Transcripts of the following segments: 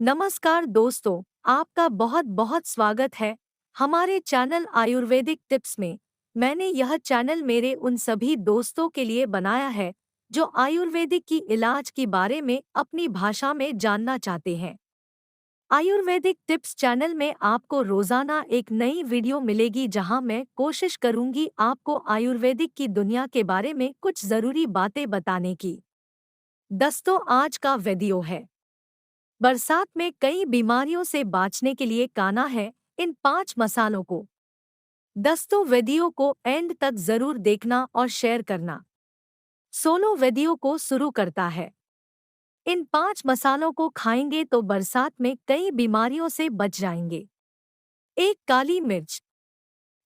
नमस्कार दोस्तों, आपका बहुत बहुत स्वागत है हमारे चैनल आयुर्वेदिक टिप्स में। मैंने यह चैनल मेरे उन सभी दोस्तों के लिए बनाया है जो आयुर्वेदिक की इलाज के बारे में अपनी भाषा में जानना चाहते हैं। आयुर्वेदिक टिप्स चैनल में आपको रोजाना एक नई वीडियो मिलेगी जहां मैं कोशिश करूंगी आपको आयुर्वेदिक की दुनिया के बारे में कुछ जरूरी बातें बताने की। दोस्तों, आज का वीडियो है बरसात में कई बीमारियों से बचने के लिए खाना है इन 5 मसालों को। दोस्तों, वीडियो को एंड तक जरूर देखना और शेयर करना। सोलो वीडियो को शुरू करता है। इन 5 मसालों को खाएंगे तो बरसात में कई बीमारियों से बच जाएंगे। एक, काली मिर्च।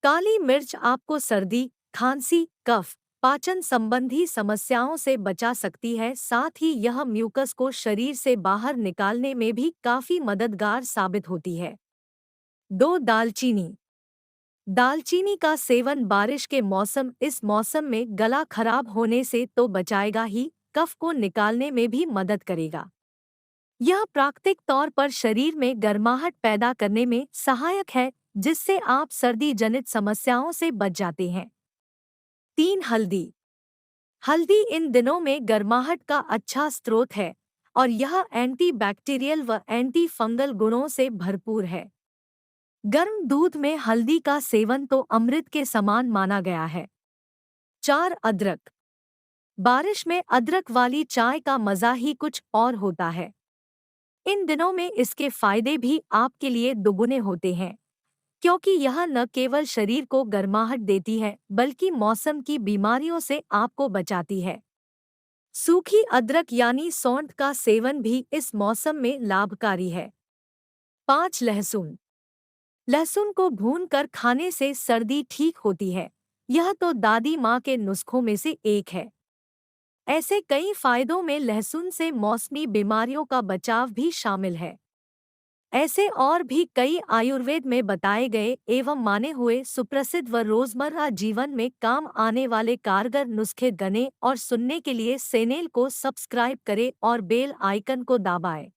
काली मिर्च आपको सर्दी, खांसी, कफ, पाचन संबंधी समस्याओं से बचा सकती है। साथ ही यह म्यूकस को शरीर से बाहर निकालने में भी काफी मददगार साबित होती है। 2, दालचीनी। दालचीनी का सेवन बारिश के मौसम इस मौसम में गला खराब होने से तो बचाएगा ही, कफ को निकालने में भी मदद करेगा। यह प्राकृतिक तौर पर शरीर में गर्माहट पैदा करने में सहायक है, जिससे आप सर्दी जनित समस्याओं से बच जाते हैं। 3, हल्दी। हल्दी इन दिनों में गर्माहट का अच्छा स्रोत है और यह एंटीबैक्टीरियल व एंटी फंगल गुणों से भरपूर है। गर्म दूध में हल्दी का सेवन तो अमृत के समान माना गया है। 4, अदरक। बारिश में अदरक वाली चाय का मजा ही कुछ और होता है। इन दिनों में इसके फायदे भी आपके लिए दुगुने होते हैं, क्योंकि यह न केवल शरीर को गर्माहट देती है बल्कि मौसम की बीमारियों से आपको बचाती है। सूखी अदरक यानी सौंठ का सेवन भी इस मौसम में लाभकारी है। 5, लहसुन। लहसुन को भूनकर खाने से सर्दी ठीक होती है। यह तो दादी माँ के नुस्खों में से एक है। ऐसे कई फायदों में लहसुन से मौसमी बीमारियों का बचाव भी शामिल है। ऐसे और भी कई आयुर्वेद में बताए गए एवं माने हुए सुप्रसिद्ध व रोजमर्रा जीवन में काम आने वाले कारगर नुस्खे गने और सुनने के लिए चैनल को सब्सक्राइब करें और बेल आइकन को दबाएं।